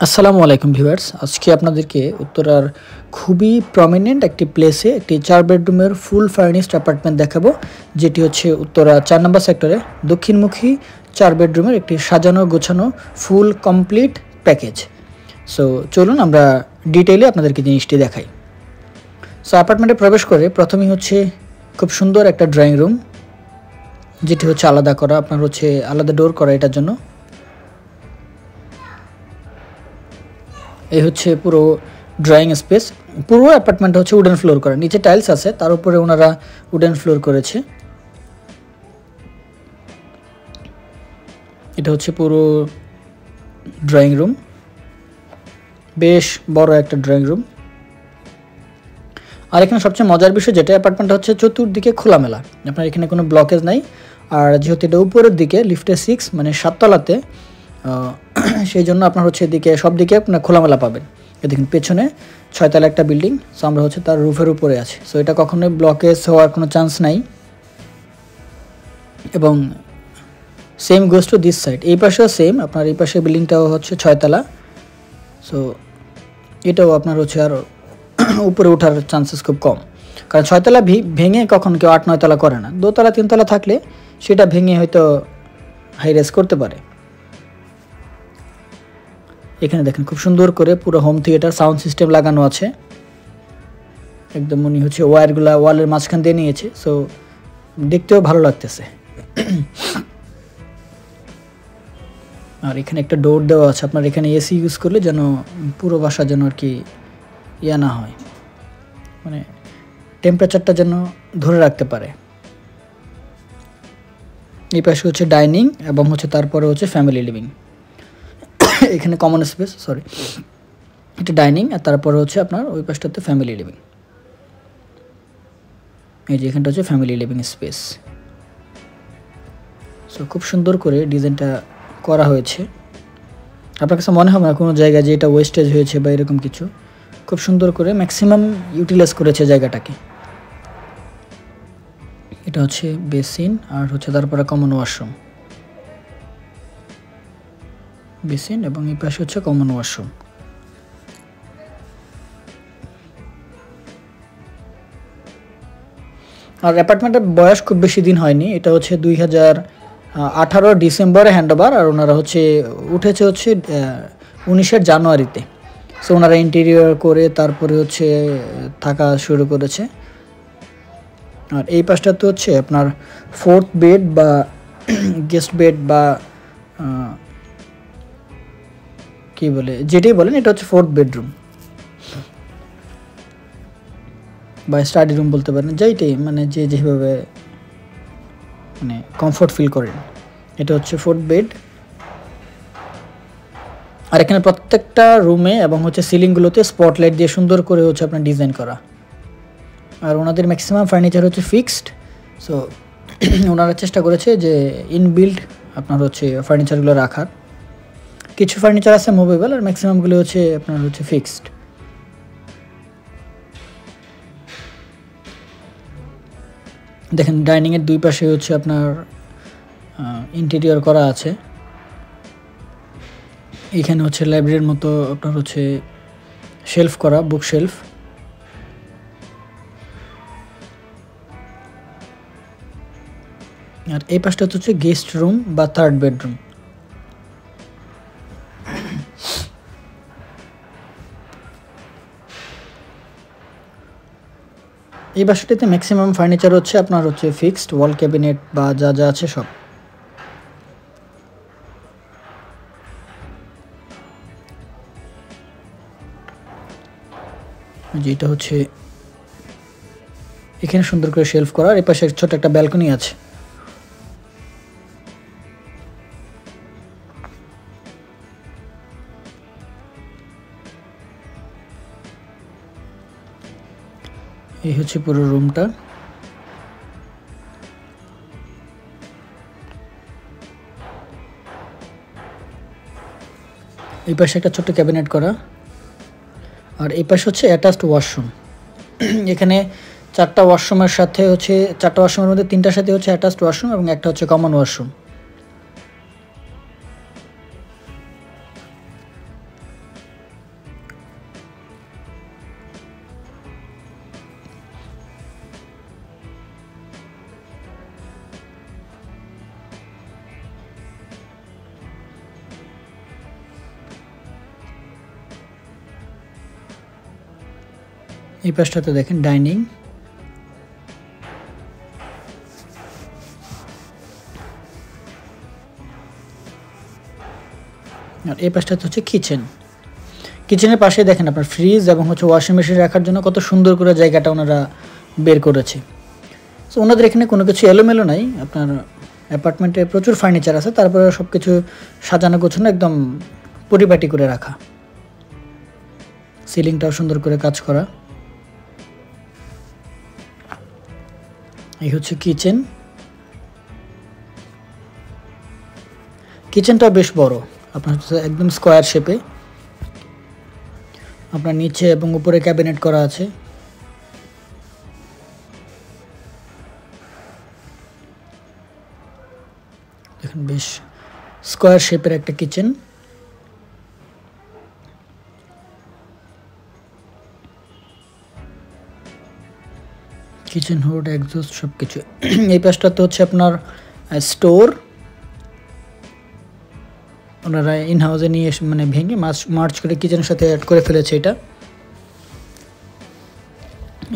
আসসালামু আলাইকুম ভিউয়ার্স, আজকে আপনাদেরকে উত্তরার খুবই প্রমিনেন্ট একটি প্লেসে একটি 4 বেডরুমের ফুল ফার্নিশড অ্যাপার্টমেন্ট দেখাবো, যেটি হচ্ছে উত্তরা 4 নম্বর সেক্টরে দক্ষিণমুখী 4 বেডরুমের একটি সাজানো গোছানো ফুল কমপ্লিট প্যাকেজ। সো চলুন আমরা ডিটেইলে আপনাদেরকে জিনিসটি দেখাই। সো অ্যাপার্টমেন্টে প্রবেশ করে প্রথমেই হচ্ছে খুব সুন্দর একটা ড্রয়িং রুম, যেটি হচ্ছে আলাদা করা, আপনার হচ্ছে আলাদা ডোর করা এটার জন্য। এই হচ্ছে পুরো ড্রয়িং স্পেস। পুরো অ্যাপার্টমেন্ট হচ্ছে উডেন ফ্লোর করা, নিচে টাইলস আছে, তার উপরে ওনারা উডেন ফ্লোর করেছে। এটা হচ্ছে পুরো ড্রয়িং রুম, বেশ বড় একটা ড্রয়িং রুম। আর এখানে সবচেয়ে মজার বিষয় যেটা, অ্যাপার্টমেন্টটা হচ্ছে চতুর্দিকে খোলামেলা, আপনার এখানে কোনো ব্লকেজ নাই। আর যেহেতু এটা উপরের দিকে লিফটে 6 মানে 7 তলাতে, সেই জন্য আপনার হচ্ছে এদিকে সব দিকে আপনার খোলামেলা পাবেন। দেখুন পেছনে 6 তলা একটা বিল্ডিং, সো আমরা হচ্ছে তার রুফের উপরে আছি, সো এটা কখনোই ব্লকেজ হওয়ার কোনো চান্স নাই। এবং same goes to this side, এই পাশেও সেম, আপনার এই পাশে বিল্ডিংটাও হচ্ছে 6 তলা, সো এটাও আপনার হচ্ছে আর উপরে ওঠার চান্সেস খুব কম, কারণ 6 তলা ভেঙে কখন কেউ 8-9 তলা করে না। 2 তলা 3 তলা থাকলে সেটা ভেঙে হয়তো হাই রেস করতে পারে। এখানে দেখেন খুব সুন্দর করে পুরো হোম থিয়েটার সাউন্ড সিস্টেম লাগানো আছে, একদম মনে হচ্ছে ওয়্যারগুলা ওয়ালের মাঝখান দিয়ে নিয়েছে, সো দেখতেও ভালো লাগতেছে। আর এখানে একটা ডোর দেওয়া আছে, আপনার এখানে এসি ইউজ করলে যেন পুরো বাসা যেন আর কি ইয়া না হয়, মানে টেম্পারেচারটা যেন ধরে রাখতে পারে। এই পাশে হচ্ছে ডাইনিং এবং হচ্ছে তারপরে হচ্ছে ফ্যামিলি লিভিং। এখানে কমন স্পেস, সরি, এটা ডাইনিং, আর তারপরে হচ্ছে আপনার ওই পাশটাতে ফ্যামিলি লিভিং। এই যে এখানটা হচ্ছে ফ্যামিলি লিভিং স্পেস। সো খুব সুন্দর করে ডিজাইনটা করা হয়েছে, আপনার কাছে মনে হবে না কোনো জায়গায় যে এটা ওয়েস্টেজ হয়েছে বা এরকম কিছু। খুব সুন্দর করে ম্যাক্সিমাম ইউটিলাইজ করেছে জায়গাটাকে। এটা হচ্ছে বেসিন, আর হচ্ছে তারপরে কমন ওয়াশরুম, বেসিন এবং এই পাশে হচ্ছে কমন ওয়াশরুম। আর অ্যাপার্টমেন্টের বয়স খুব বেশি দিন হয়নি, এটা হচ্ছে 2018 ডিসেম্বরে হ্যান্ডওভার, আর ওনারা হচ্ছে উঠেছে হচ্ছে 19 জানুয়ারিতে। সো ওনারা ইন্টেরিয়র করে তারপরে হচ্ছে থাকা শুরু করেছে। আর এই পাশটাতে হচ্ছে আপনার 4th বেড বা গেস্ট বেড বা কি বলে যেটাই বলেন, এটা হচ্ছে 4th বেডরুম বা স্টাডি রুম বলতে পারেন, যেইটাই মানে যে যেভাবে মানে কমফোর্ট ফিল করেন। এটা হচ্ছে 4th বেড। আর এখানে প্রত্যেকটা রুমে এবং হচ্ছে সিলিংগুলোতে স্পটলাইট দিয়ে সুন্দর করে হচ্ছে আপনার ডিজাইন করা। আর ওনাদের ম্যাক্সিমাম ফার্নিচার হচ্ছে ফিক্সড, সো ওনারা চেষ্টা করেছে যে ইনবিল্ড আপনার হচ্ছে ফার্নিচারগুলো রাখার। কিছু ফার্নিচার আছে মুভেবল, আর ম্যাক্সিমামগুলো হচ্ছে আপনার হচ্ছে ফিক্সড। দেখেন ডাইনিংয়ের দুই পাশে হচ্ছে আপনার ইন্টেরিয়র করা আছে। এখানে হচ্ছে লাইব্রেরির মতো আপনার হচ্ছে শেলফ করা, বুক শেলফ। আর এই পাশটা হচ্ছে গেস্ট রুম বা 3rd বেডরুম। এই বাসাটিতে ম্যাক্সিমাম ফার্নিচার হচ্ছে আপনার হচ্ছে ফিক্সড, ওয়াল ক্যাবিনেট বা যা যা আছে সব। যেটা হচ্ছে এখানে সুন্দর করে শেলফ করা, আর এই পাশে ছোট একটা ব্যালকনি আছে। এই হচ্ছে পুরো রুমটা। এই পাশে একটা ছোট্ট ক্যাবিনেট করা, আর এই পাশে হচ্ছে অ্যাটাচড ওয়াশরুম। এখানে 4টা ওয়াশরুমের সাথে হচ্ছে 4টা ওয়াশরুমের মধ্যে 3টার সাথে হচ্ছে অ্যাটাচড ওয়াশরুম এবং একটা হচ্ছে কমন ওয়াশরুম। এই পাশটাতে দেখেন ডাইনিং, আর এই পাশটাতে হচ্ছে কিচেন। কিচেনের পাশে দেখেন আপনার ফ্রিজ এবং হচ্ছে ওয়াশিং মেশিন রাখার জন্য কত সুন্দর করে জায়গাটা ওনারা বের করেছে। সো ওনাদের এখানে কোনো কিছু এলোমেলো নাই, আপনার অ্যাপার্টমেন্টে প্রচুর ফার্নিচার আছে, তারপরে সব কিছু সাজানো গোছানো একদম পরিপাটি করে রাখা। সিলিংটাও সুন্দর করে কাজ করা। এই হচ্ছে কিচেন। কিচেনটা বেশ বড়, আপনার হচ্ছে একদম স্কোয়ার শেপে। আপনার নিচে এবং উপরে ক্যাবিনেট করা আছে। দেখেন বেশ স্কোয়ার শেপের একটা কিচেন। কিচেন হুড, এক্সস্ট সব কিছু। এই পাশটাতে হচ্ছে আপনার স্টোর, ওনারা ইন হাউসে নিয়ে মানে ভেঙে মার্চ করে কিচেনের সাথে অ্যাড করে ফেলেছে এটা।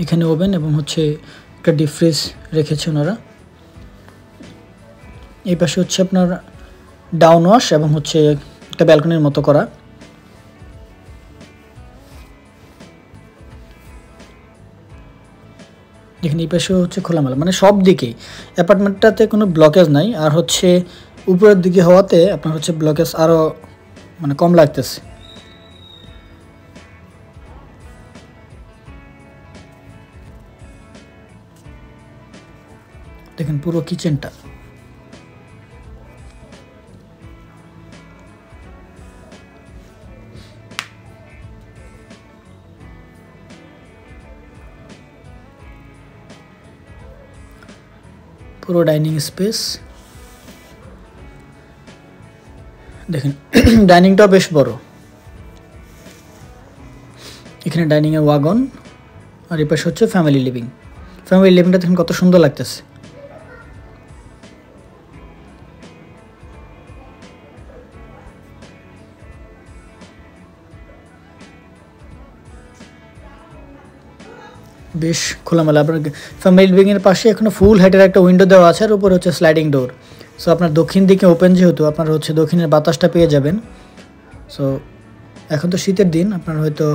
এখানে ওভেন এবং হচ্ছে একটা ডিপ ফ্রিজ রেখেছে ওনারা। এই পাশে হচ্ছে আপনার ডাউন ওয়াশ এবং হচ্ছে একটা ব্যালকনির মতো করা। দেখেন এই পাশে হচ্ছে খোলামেলা, মানে সব দিকেই অ্যাপার্টমেন্টটাতে কোনো ব্লকেজ নাই। আর হচ্ছে উপরের দিকে হওয়াতে আপনার হচ্ছে ব্লকেজ আরও মানে কম লাগতেছে। দেখেন পুরো কিচেনটা। পুরো ডাইনিং স্পেস দেখেন। ডাইনিংটাও বেশ বড়। এখানে ডাইনিংয়ের ওয়াগন, আর এই পাশে হচ্ছে ফ্যামিলি লিভিং। ফ্যামিলি লিভিংটা দেখেন কত সুন্দর লাগতেছে। বেশ খোলামেলা। আপনার ফ্যামিলি লিভিংয়ের পাশে এখনো ফুল হাইটের একটা উইন্ডো দেওয়া আছে, আর উপরে হচ্ছে স্লাইডিং ডোর। সো আপনার দক্ষিণ দিকে ওপেন, যেহেতু আপনার হচ্ছে দক্ষিণের বাতাসটা পেয়ে যাবেন। সো এখন তো শীতের দিন, আপনার হয়তো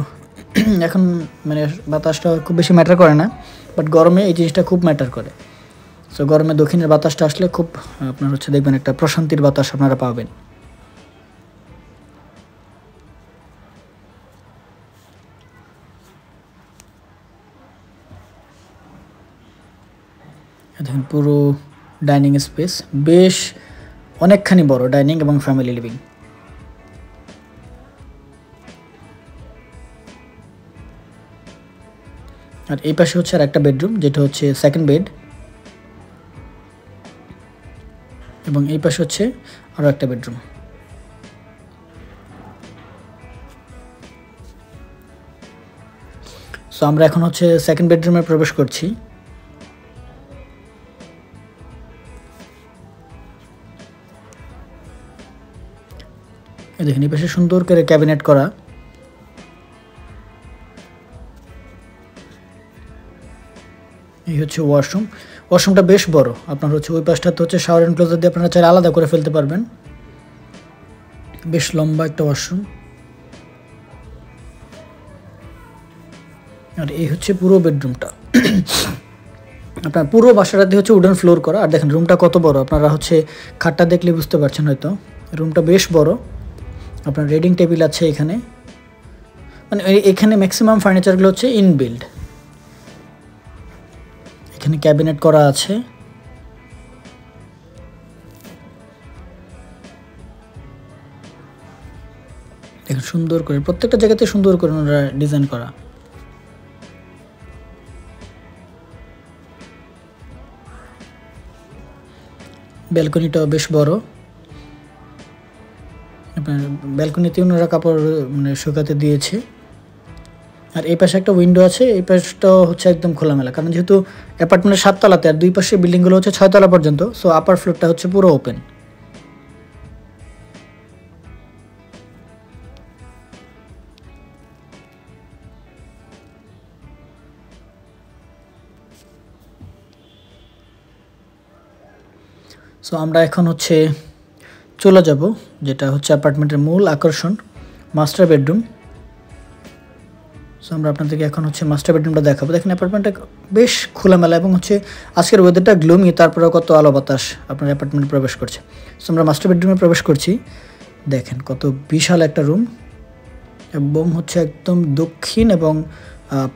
এখন মানে বাতাসটা খুব বেশি ম্যাটার করে না, বাট গরমে এই জিনিসটা খুব ম্যাটার করে। সো গরমে দক্ষিণের বাতাসটা আসলে খুব আপনার হচ্ছে দেখবেন একটা প্রশান্তির বাতাস আপনারা পাবেন। দেখেন পুরো ডাইনিং স্পেস বেশ অনেকখানি বড়, ডাইনিং এবং ফ্যামিলি লিভিং। আর এই পাশে হচ্ছে আর একটা বেডরুম, যেটা হচ্ছে সেকেন্ড বেড, এবং এই পাশে হচ্ছে আরও একটা বেডরুম। সো আমরা এখন হচ্ছে সেকেন্ড বেডরুমে প্রবেশ করছি। দেখেন এই পাশে সুন্দর করে ক্যাবিনেট করা। এই হচ্ছে ওয়াশরুম। ওয়াশরুমটা বেশ বড়, আপনার হচ্ছে ওই পাশটাতে হচ্ছে শাওয়ার এনক্লোজার দিয়ে আপনারা চাইলে আলাদা করে ফেলতে পারবেন। বেশ লম্বা একটা ওয়াশরুম। আর এই হচ্ছে পুরো বেডরুমটা। আপনার পুরো বাসাটাতে হচ্ছে উডেন ফ্লোর করা। আর দেখেন রুমটা কত বড়, আপনারা হচ্ছে খাটটা দেখলে বুঝতে পারছেন হয়তো। রুমটা বেশ বড়। আপনার রেডিং টেবিল আছে এখানে, মানে এখানে ম্যাক্সিমাম ফার্নিচারগুলো হচ্ছে ইনবিল্ড। এখানে ক্যাবিনেট করা আছে। দেখেন সুন্দর করে প্রত্যেকটা জায়গাতে সুন্দর করে ওনারা ডিজাইন করা। ব্যালকনিটাও বেশ বড়। আপনার ব্যালকনিতে ওনারা কাপড় মানে শুকাতে দিয়েছে। আর এই পাশে একটা উইন্ডো আছে, এই পাশটাও হচ্ছে একদম খোলামেলা, কারণ যেহেতু অ্যাপার্টমেন্টের 7 তলাতে, আর দুই পাশে বিল্ডিংগুলো হচ্ছে 6 তলা পর্যন্ত। সো আপার ফ্লোরটা হচ্ছে পুরো ওপেন। সো আমরা এখন হচ্ছে চলে যাব যেটা হচ্ছে অ্যাপার্টমেন্টের মূল আকর্ষণ, মাস্টার বেডরুম। সো আমরা আপনাদেরকে এখন হচ্ছে মাস্টার বেডরুমটা দেখাবো। দেখেন অ্যাপার্টমেন্টটা বেশ খোলামেলা এবং হচ্ছে আজকের ওয়েদারটা গ্লুমি, তারপরেও কত আলো বাতাস আপনার অ্যাপার্টমেন্টে প্রবেশ করছে। সো আমরা মাস্টার বেডরুমে প্রবেশ করছি। দেখেন কত বিশাল একটা রুম এবং হচ্ছে একদম দক্ষিণ এবং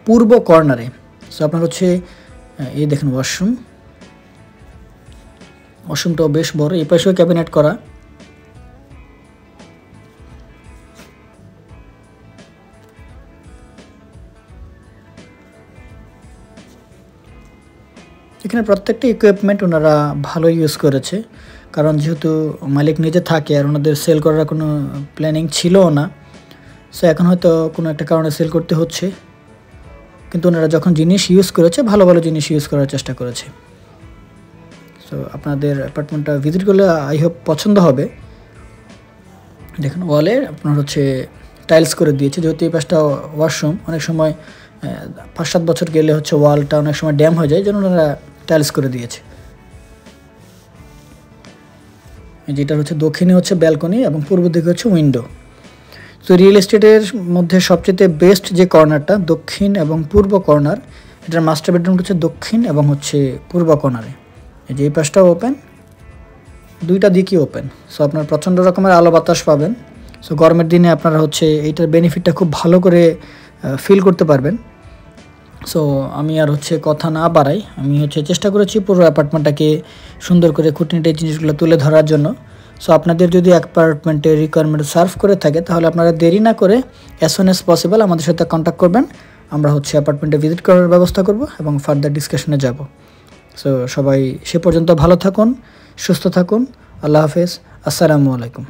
পূর্ব কর্নারে। সো আপনার হচ্ছে এই দেখেন ওয়াশরুমটাও বেশ বড়, এই পাশেও ক্যাবিনেট করা। এখানে প্রত্যেকটা ইকুইপমেন্ট ওনারা ভালো ইউজ করেছে, কারণ যেহেতু মালিক নিজে থাকে আর ওনাদের সেল করার কোনো প্ল্যানিং ছিলও না। সো এখন হয়তো কোনো একটা কারণে সেল করতে হচ্ছে, কিন্তু ওনারা যখন জিনিস ইউজ করেছে ভালো ভালো জিনিস ইউজ করার চেষ্টা করেছে। সো আপনাদের অ্যাপার্টমেন্টটা ভিজিট করলে আই হোপ পছন্দ হবে। দেখেন ওয়ালে আপনার হচ্ছে টাইলস করে দিয়েছে, যেহেতু এই পাশটা ওয়াশরুম, অনেক সময় 5-7 বছর গেলে হচ্ছে ওয়ালটা অনেক সময় ড্যাম হয়ে যায়, জন্য ওনারা টাইলস করে দিয়েছে। যেটা হচ্ছে দক্ষিণে হচ্ছে ব্যালকনি এবং পূর্ব দিকে হচ্ছে উইন্ডো। তো রিয়েল এস্টেটের মধ্যে সবচেয়ে বেস্ট যে কর্নারটা দক্ষিণ এবং পূর্ব কর্নার, এটার মাস্টার বেডরুমটা হচ্ছে দক্ষিণ এবং হচ্ছে পূর্ব কর্নারে। এই যে এই পাশটাও ওপেন, দুইটা দিকই ওপেন। সো আপনার প্রচণ্ড রকমের আলো বাতাস পাবেন। সো গরমের দিনে আপনারা হচ্ছে এইটার বেনিফিটটা খুব ভালো করে ফিল করতে পারবেন। সো আমি আর হচ্ছে কথা না বাড়াই, আমি হচ্ছে চেষ্টা করেছি পুরো অ্যাপার্টমেন্টটাকে সুন্দর করে খুঁটিনাটি জিনিসগুলো তুলে ধরার জন্য। সো আপনাদের যদি অ্যাপার্টমেন্টের রিকোয়ারমেন্ট সার্ভ করে থাকে তাহলে আপনারা দেরি না করে অ্যাজ সুন অ্যাজ পসিবল আমাদের সাথে কন্ট্যাক্ট করবেন। আমরা হচ্ছে অ্যাপার্টমেন্টে ভিজিট করার ব্যবস্থা করব এবং ফার্দার ডিসকাশনে যাব। সো সবাই সে পর্যন্ত ভালো থাকুন, সুস্থ থাকুন। আল্লাহ হাফেজ, আসসালামু আলাইকুম।